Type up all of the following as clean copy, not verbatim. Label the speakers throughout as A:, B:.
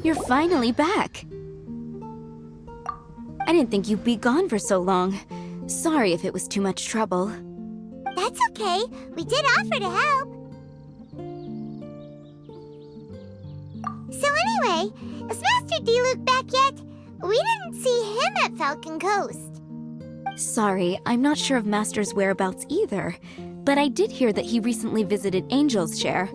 A: You're finally back. I didn't think you'd be gone for so long. Sorry if it was too much trouble.
B: That's okay. We did offer to help. So anyway, is Master Diluc back yet? We didn't see him at Falcon Coast.
A: Sorry, I'm not sure of Master's whereabouts either, but I did hear that he recently visited Angel's Share.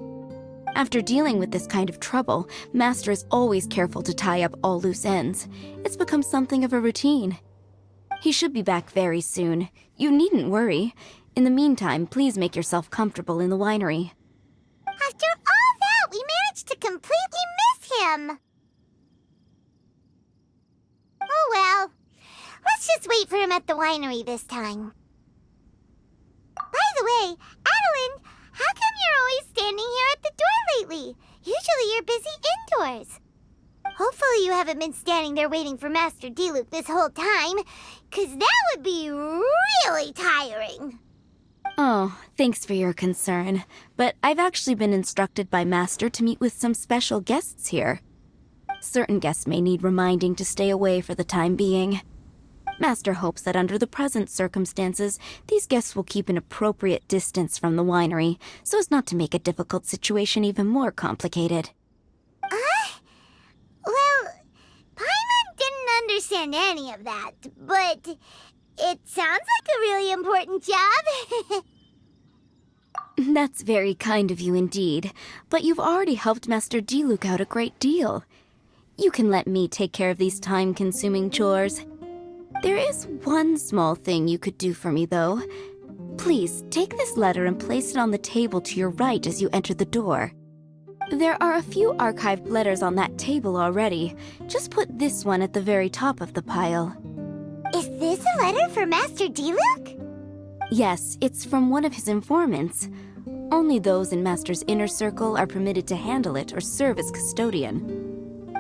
A: After dealing with this kind of trouble, Master is always careful to tie up all loose ends. It's become something of a routine. He should be back very soon. You needn't worry. In the meantime, please make yourself comfortable in the winery.
B: After all that, we managed to completely miss him. Oh well. Let's just wait for him at the winery this time. By the way, Adeline, how come you're always standing here at the door lately? Usually you're busy indoors. Hopefully you haven't been standing there waiting for Master Diluc this whole time, 'cause that would be really tiring.
A: Oh, thanks for your concern. But I've actually been instructed by Master to meet with some special guests here. Certain guests may need reminding to stay away for the time being. Master hopes that under the present circumstances, these guests will keep an appropriate distance from the winery, so as not to make a difficult situation even more complicated.
B: Well, Paimon didn't understand any of that, but it sounds like a really important job.
A: That's very kind of you indeed, but you've already helped Master Diluc out a great deal. You can let me take care of these time-consuming chores. There is one small thing you could do for me, though. Please, take this letter and place it on the table to your right as you enter the door. There are a few archived letters on that table already. Just put this one at the very top of the pile.
B: Is this a letter for Master Diluc?
A: Yes, it's from one of his informants. Only those in Master's inner circle are permitted to handle it or serve as custodian.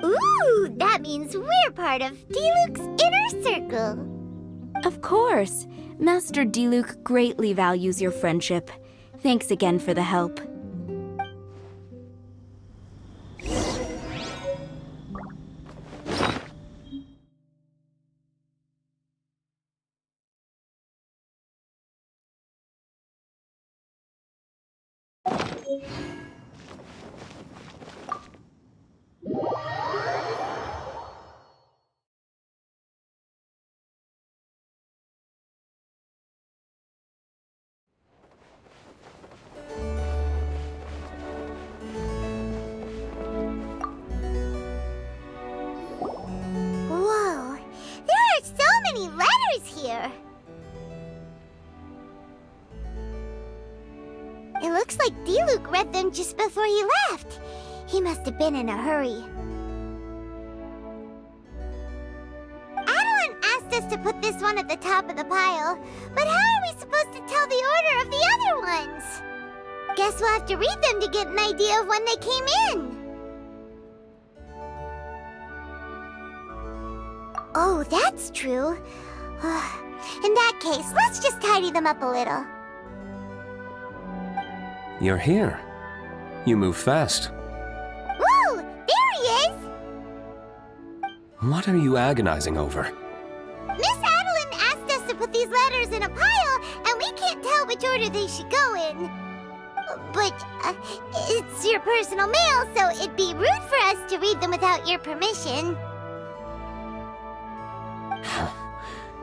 B: Ooh, that means we're part of Diluc's inner circle.
A: Of course. Master Diluc greatly values your friendship. Thanks again for the help.
B: Whoa, there are so many letters here. It looks like Diluc read them just before he left. He must have been in a hurry. Adeline asked us to put this one at the top of the pile, but how are we supposed to tell the order of the other ones? Guess we'll have to read them to get an idea of when they came in. Oh, that's true. In that case, let's just tidy them up a little.
C: You're here. You move fast.
B: Woo! There he is!
C: What are you agonizing over?
B: Miss Adeline asked us to put these letters in a pile, and we can't tell which order they should go in. But it's your personal mail, so it'd be rude for us to read them without your permission.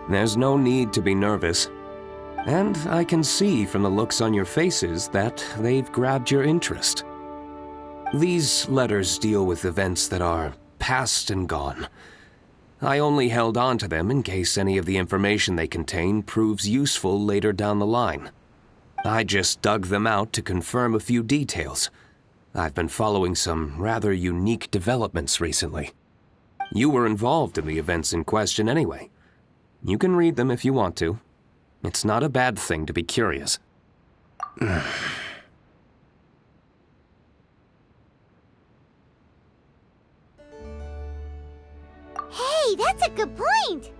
C: There's no need to be nervous. And I can see from the looks on your faces that they've grabbed your interest. These letters deal with events that are past and gone. I only held on to them in case any of the information they contain proves useful later down the line. I just dug them out to confirm a few details. I've been following some rather unique developments recently. You were involved in the events in question anyway. You can read them if you want to. It's not a bad thing to be curious.
B: Hey, that's a good point.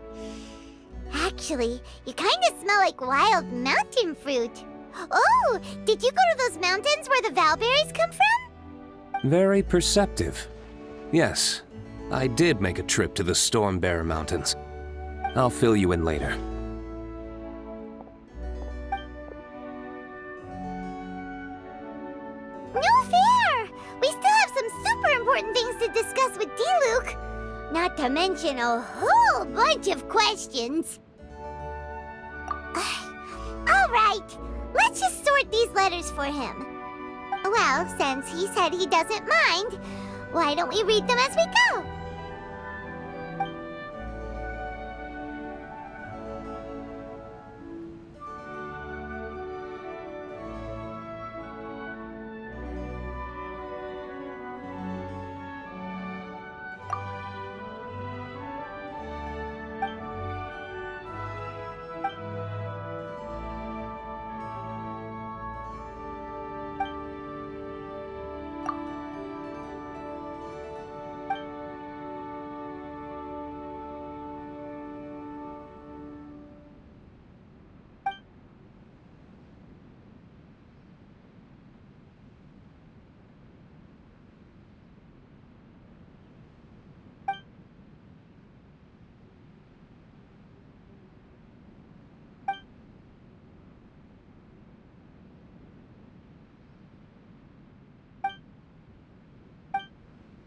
B: Actually, you kind of smell like wild mountain fruit. Oh, did you go to those mountains where the valberries come from?
C: Very perceptive. Yes, I did make a trip to the Storm Bearer Mountains. I'll fill you in later.
B: No fair! We still have some super important things to discuss with Diluc. Not to mention a whole bunch of questions. All right, let's just sort these letters for him. Well, since he said he doesn't mind, why don't we read them as we go?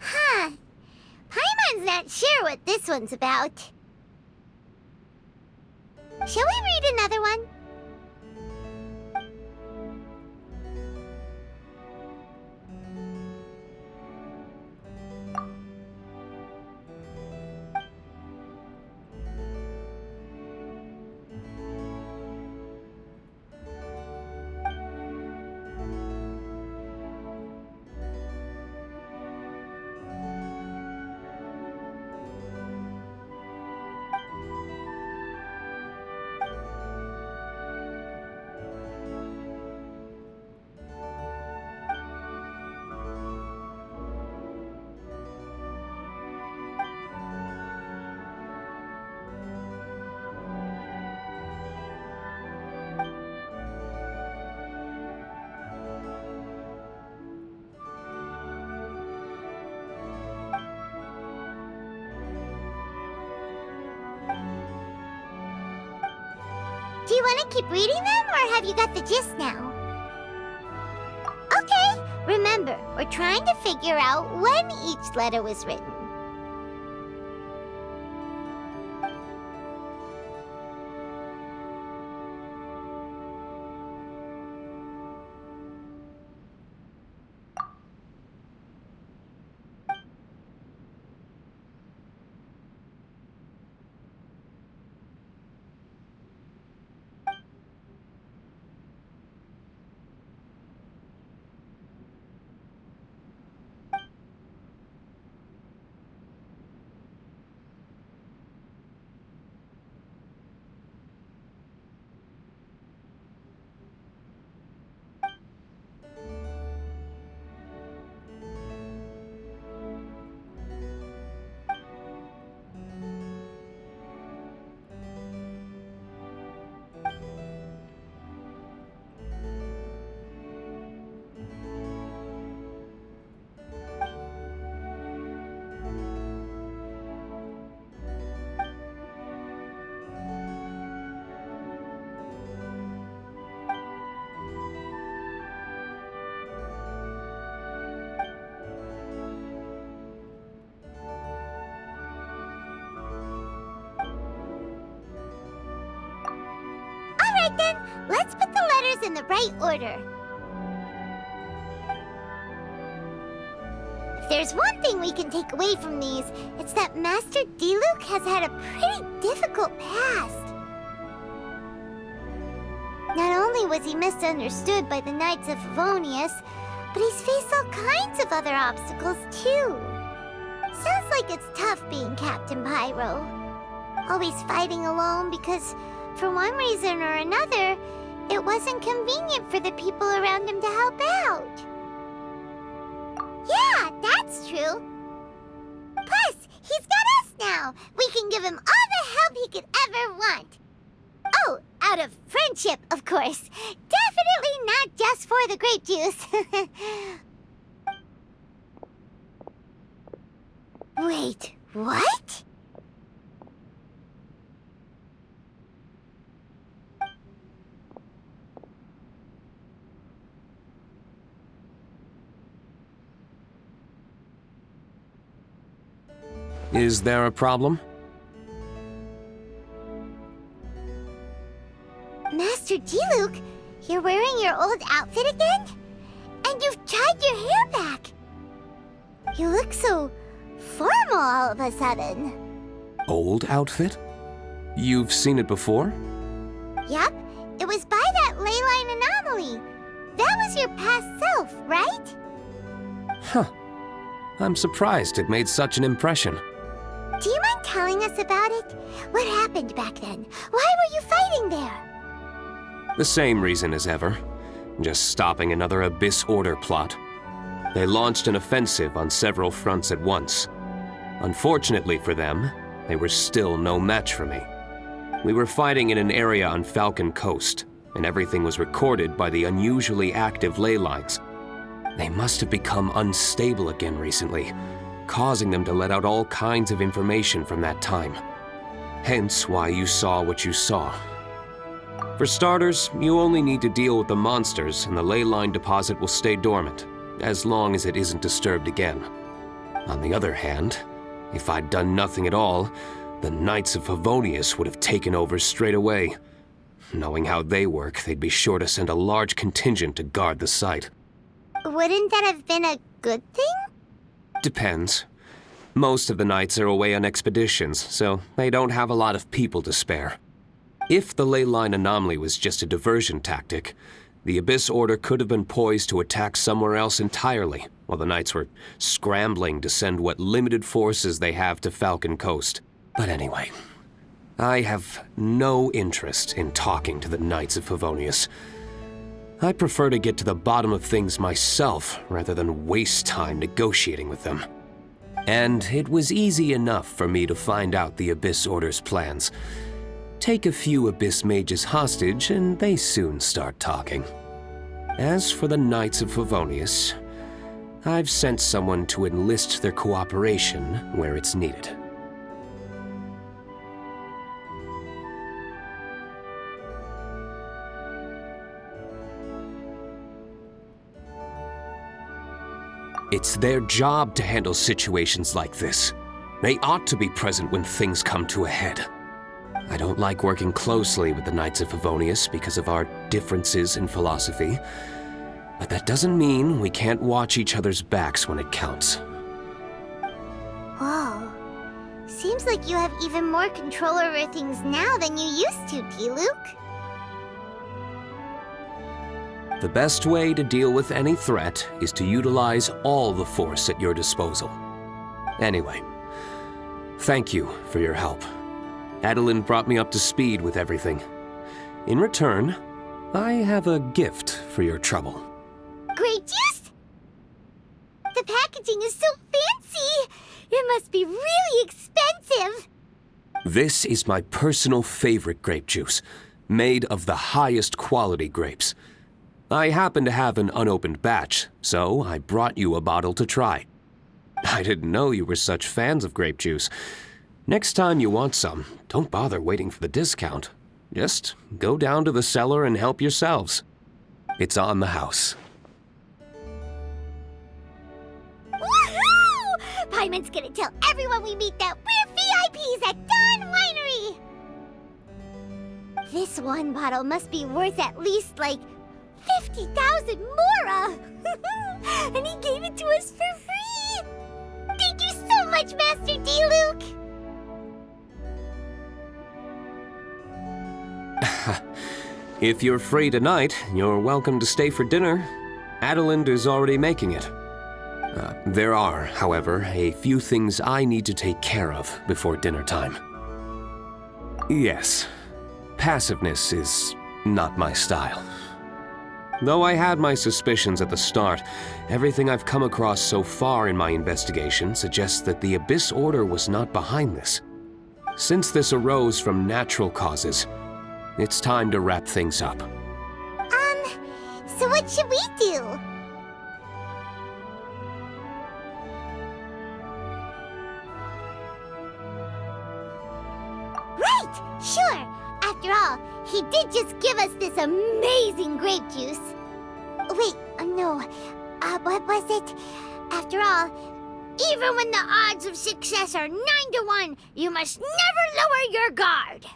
B: Huh. Paimon's not sure what this one's about. Shall we read another one? Do you want to keep reading them, or have you got the gist now? Okay, remember, we're trying to figure out when each letter was written. Alright then, let's put the letters in the right order. If there's one thing we can take away from these, it's that Master Diluc has had a pretty difficult past. Not only was he misunderstood by the Knights of Favonius, but he's faced all kinds of other obstacles too. Sounds like it's tough being Captain Pyro. Always fighting alone because, for one reason or another, it wasn't convenient for the people around him to help out. Yeah, that's true. Plus, he's got us now. We can give him all the help he could ever want. Oh, out of friendship, of course. Definitely not just for the grape juice. Wait, what?
C: Is there a problem?
B: Master Diluc, you're wearing your old outfit again? And you've tied your hair back. You look so formal all of a sudden.
C: Old outfit? You've seen it before?
B: Yup, it was by that ley line anomaly. That was your past self, right?
C: Huh. I'm surprised it made such an impression.
B: Do you mind telling us about it? What happened back then? Why were you fighting there?
C: The same reason as ever. Just stopping another Abyss Order plot. They launched an offensive on several fronts at once. Unfortunately for them, they were still no match for me. We were fighting in an area on Falcon Coast, and everything was recorded by the unusually active ley lines. They must have become unstable again recently, causing them to let out all kinds of information from that time. Hence why you saw what you saw. For starters, you only need to deal with the monsters and the ley line deposit will stay dormant, as long as it isn't disturbed again. On the other hand, if I'd done nothing at all, the Knights of Favonius would have taken over straight away. Knowing how they work, they'd be sure to send a large contingent to guard the site.
B: Wouldn't that have been a good thing?
C: Depends. Most of the Knights are away on expeditions, so they don't have a lot of people to spare. If the ley line anomaly was just a diversion tactic, the Abyss Order could have been poised to attack somewhere else entirely, while the Knights were scrambling to send what limited forces they have to Falcon Coast. But anyway, I have no interest in talking to the Knights of Favonius. I prefer to get to the bottom of things myself rather than waste time negotiating with them. And it was easy enough for me to find out the Abyss Order's plans. Take a few Abyss Mages hostage and they soon start talking. As for the Knights of Favonius, I've sent someone to enlist their cooperation where it's needed. It's their job to handle situations like this. They ought to be present when things come to a head. I don't like working closely with the Knights of Favonius because of our differences in philosophy, but that doesn't mean we can't watch each other's backs when it counts.
B: Whoa. Seems like you have even more control over things now than you used to, Diluc.
C: The best way to deal with any threat is to utilize all the force at your disposal. Anyway, thank you for your help. Adeline brought me up to speed with everything. In return, I have a gift for your trouble.
B: Grape juice? The packaging is so fancy! It must be really expensive!
C: This is my personal favorite grape juice, made of the highest quality grapes. I happen to have an unopened batch, so I brought you a bottle to try. I didn't know you were such fans of grape juice. Next time you want some, don't bother waiting for the discount. Just go down to the cellar and help yourselves. It's on the house.
B: Woohoo! Paimon's gonna tell everyone we meet that we're VIPs at Dawn Winery! This one bottle must be worth at least, like, 50,000 mora! And he gave it to us for free! Thank you so much, Master Diluc!
C: If you're free tonight, you're welcome to stay for dinner. Adeline is already making it. There are, however, a few things I need to take care of before dinner time. Yes, passiveness is not my style. Though I had my suspicions at the start, everything I've come across so far in my investigation suggests that the Abyss Order was not behind this. Since this arose from natural causes, it's time to wrap things up.
B: So what should we do? Right, sure. After all, he did just give us this amazing grape juice. Wait, no. What was it? After all, even when the odds of success are 9 to 1, you must never lower your guard.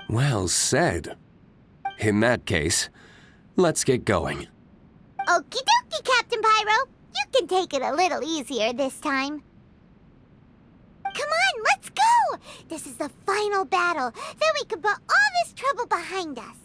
C: Well said. In that case, let's get going.
B: Okie dokie, Captain Pyro. You can take it a little easier this time. Come on, let's go! This is the final battle. Then we can put all this trouble behind us.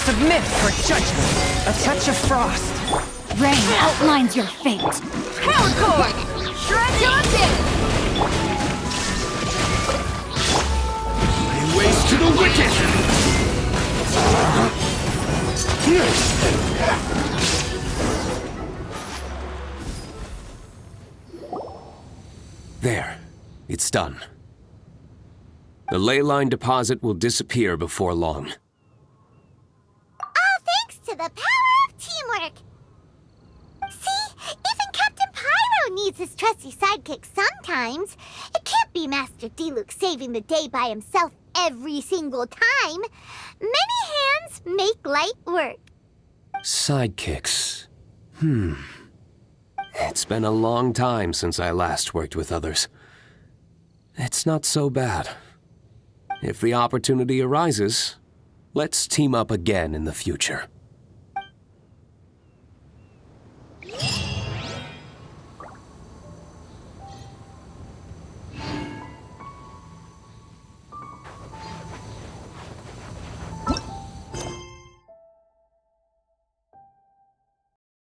D: Submit for judgment. A touch of frost.
A: Rain outlines your fate.
D: Power cord! Shred till I'm dead!
C: Lay waste to the wicked! There. It's done. The ley line deposit will disappear before long.
B: All thanks to the power of teamwork. See, even Captain Pyro needs his trusty sidekick sometimes. It can't be Master Diluc saving the day by himself every single time. Many hands make light work.
C: Sidekicks. It's been a long time since I last worked with others. It's not so bad. If the opportunity arises, let's team up again in the future.